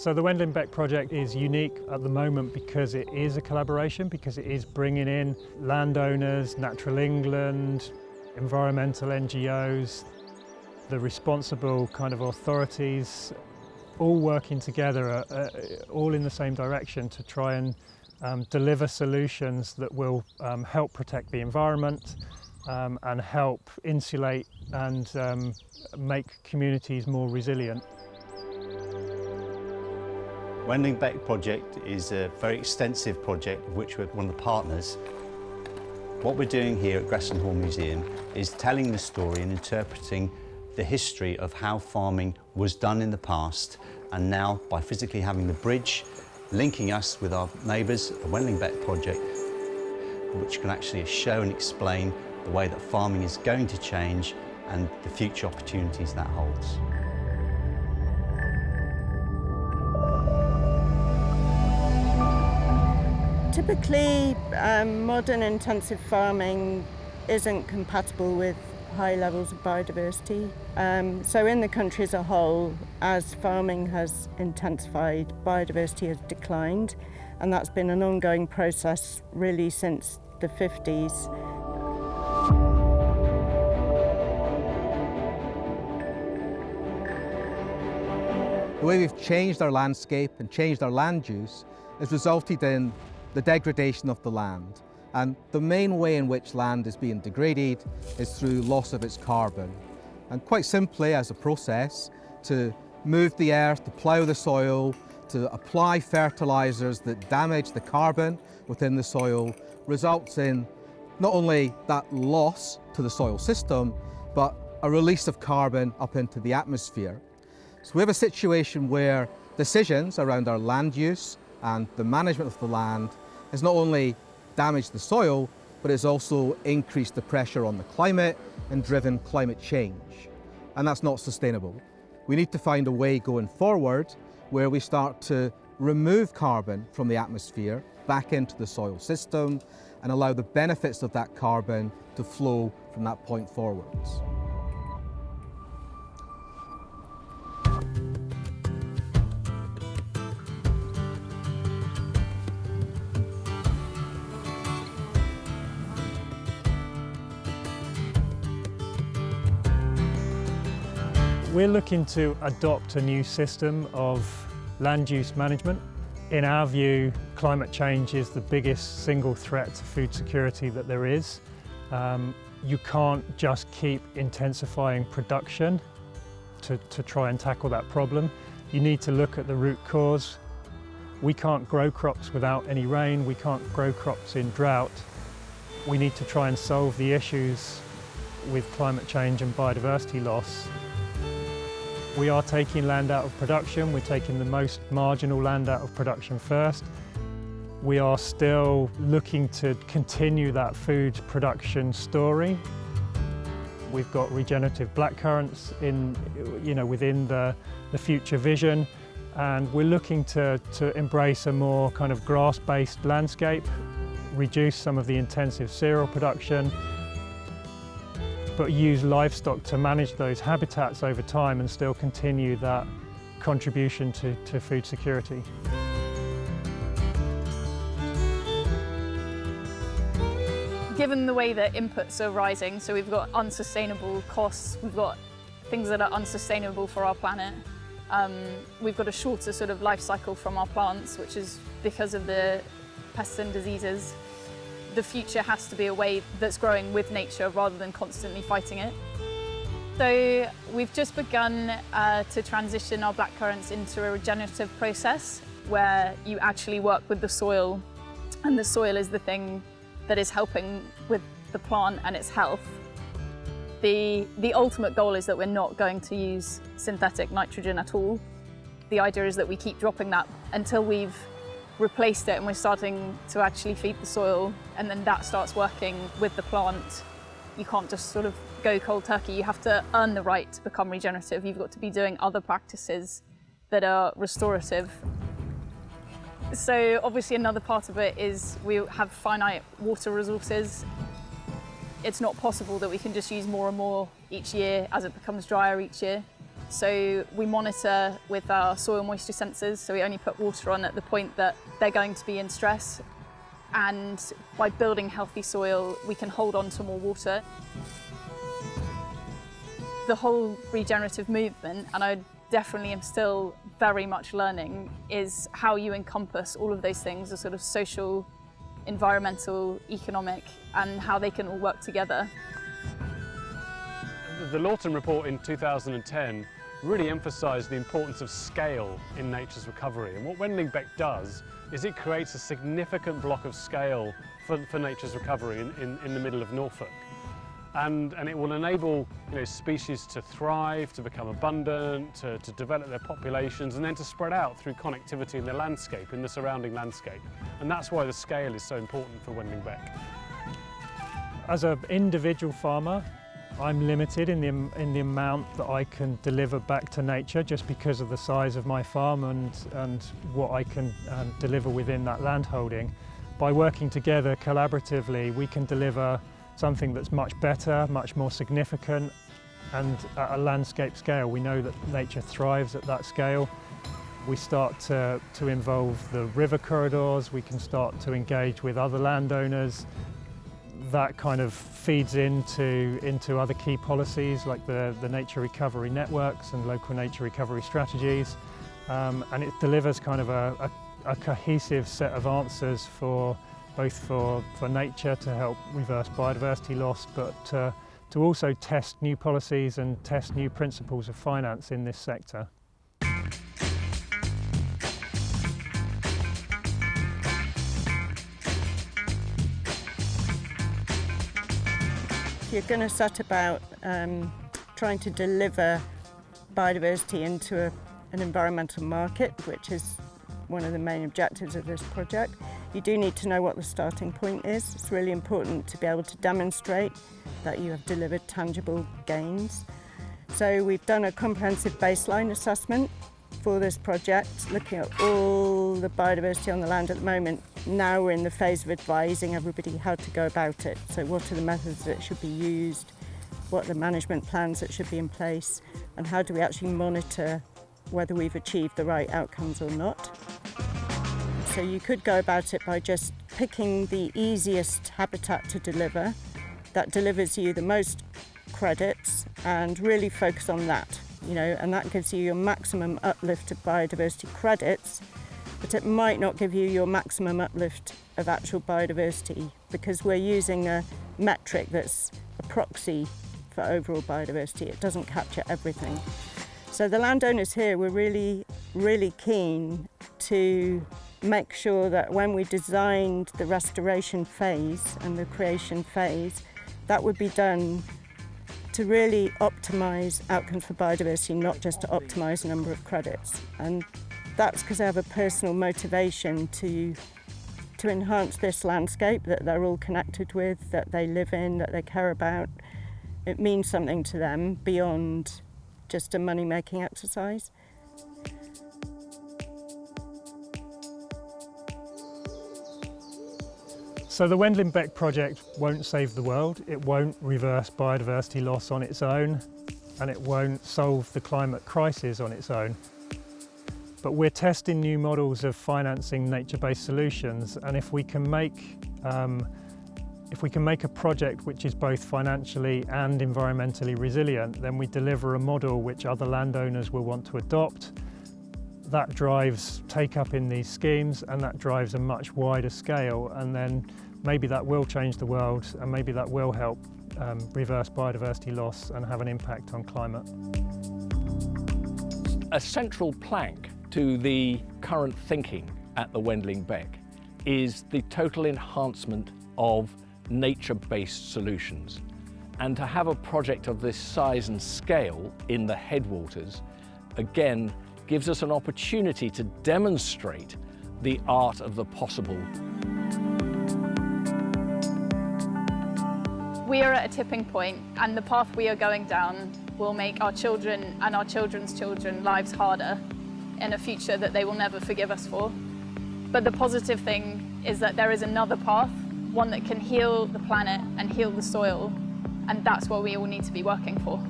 So the Wendling Beck project is unique at the moment because it is a collaboration, because it is bringing in landowners, Natural England, environmental NGOs, the responsible kind of authorities, all working together, all in the same direction to try and deliver solutions that will help protect the environment and help insulate and make communities more resilient. Wendling Beck Project is a very extensive project of which we're one of the partners. What we're doing here at Gresson Hall Museum is telling the story and interpreting the history of how farming was done in the past, and now by physically having the bridge linking us with our neighbours at the Wendling Beck Project, which can actually show and explain the way that farming is going to change and the future opportunities that holds. Typically, modern intensive farming isn't compatible with high levels of biodiversity. So in the country as a whole, as farming has intensified, biodiversity has declined, and that's been an ongoing process really since the 50s. The way we've changed our landscape and changed our land use has resulted in the degradation of the land. And the main way in which land is being degraded is through loss of its carbon. And quite simply, as a process, to move the earth, to plough the soil, to apply fertilisers that damage the carbon within the soil, results in not only that loss to the soil system, but a release of carbon up into the atmosphere. So we have a situation where decisions around our land use and the management of the land has not only damaged the soil, but it's also increased the pressure on the climate and driven climate change. And that's not sustainable. We need to find a way going forward where we start to remove carbon from the atmosphere back into the soil system and allow the benefits of that carbon to flow from that point forwards. We're looking to adopt a new system of land use management. In our view, climate change is the biggest single threat to food security that there is. You can't just keep intensifying production to try and tackle that problem. You need to look at the root cause. We can't grow crops without any rain. We can't grow crops in drought. We need to try and solve the issues with climate change and biodiversity loss. We are taking land out of production. We're taking the most marginal land out of production first. We are still looking to continue that food production story. We've got regenerative blackcurrants within the future vision, and we're looking to embrace a more kind of grass-based landscape, reduce some of the intensive cereal production, but use livestock to manage those habitats over time and still continue that contribution to food security. Given the way that inputs are rising, so we've got unsustainable costs, we've got things that are unsustainable for our planet, we've got a shorter sort of life cycle from our plants, which is because of the pests and diseases. The future has to be a way that's growing with nature rather than constantly fighting it. So we've just begun to transition our blackcurrants into a regenerative process where you actually work with the soil, and the soil is the thing that is helping with the plant and its health. The ultimate goal is that we're not going to use synthetic nitrogen at all. The idea is that we keep dropping that until we've replaced it and we're starting to actually feed the soil, and then that starts working with the plant. You can't just sort of go cold turkey. You have to earn the right to become regenerative. You've got to be doing other practices that are restorative. So obviously another part of it is we have finite water resources. It's not possible that we can just use more and more each year as it becomes drier each year. So we monitor with our soil moisture sensors, so we only put water on at the point that they're going to be in stress. And by building healthy soil, we can hold on to more water. The whole regenerative movement, and I definitely am still very much learning, is how you encompass all of those things, the sort of social, environmental, economic, and how they can all work together. The Lawton report in 2010 really emphasised the importance of scale in nature's recovery. And what Wendling Beck does is it creates a significant block of scale for nature's recovery in the middle of Norfolk. And it will enable species to thrive, to become abundant, to develop their populations, and then to spread out through connectivity in the landscape, in the surrounding landscape. And that's why the scale is so important for Wendling Beck. As an individual farmer, I'm limited in the amount that I can deliver back to nature just because of the size of my farm and what I can deliver within that landholding. By working together collaboratively, we can deliver something that's much better, much more significant, and at a landscape scale. We know that nature thrives at that scale. We start to involve the river corridors, we can start to engage with other landowners. That kind of feeds into other key policies like the nature recovery networks and local nature recovery strategies. And it delivers kind of a cohesive set of answers for both for nature to help reverse biodiversity loss, but to also test new policies and test new principles of finance in this sector. If you're going to set about trying to deliver biodiversity into an environmental market, which is one of the main objectives of this project, you do need to know what the starting point is. It's really important to be able to demonstrate that you have delivered tangible gains. So we've done a comprehensive baseline assessment for this project, looking at all the biodiversity on the land at the moment. Now we're in the phase of advising everybody how to go about it. So what are the methods that should be used, what are the management plans that should be in place, and how do we actually monitor whether we've achieved the right outcomes or not. So you could go about it by just picking the easiest habitat to deliver, that delivers you the most credits, and really focus on that, and that gives you your maximum uplift of biodiversity credits, but it might not give you your maximum uplift of actual biodiversity because we're using a metric that's a proxy for overall biodiversity. It doesn't capture everything. So the landowners here were really, really keen to make sure that when we designed the restoration phase and the creation phase, that would be done to really optimise outcomes for biodiversity, not just to optimise the number of credits. And that's because they have a personal motivation to enhance this landscape that they're all connected with, that they live in, that they care about. It means something to them beyond just a money-making exercise. So the Wendling Beck project won't save the world, it won't reverse biodiversity loss on its own, and it won't solve the climate crisis on its own. But we're testing new models of financing nature-based solutions, and if we can make a project which is both financially and environmentally resilient, then we deliver a model which other landowners will want to adopt. That drives take-up in these schemes, and that drives a much wider scale, and then maybe that will change the world, and maybe that will help reverse biodiversity loss and have an impact on climate. A central plank to the current thinking at the Wendling Beck is the total enhancement of nature-based solutions. And to have a project of this size and scale in the headwaters, again, gives us an opportunity to demonstrate the art of the possible. We are at a tipping point, and the path we are going down will make our children and our children's children lives harder in a future that they will never forgive us for. But the positive thing is that there is another path, one that can heal the planet and heal the soil, and that's what we all need to be working for.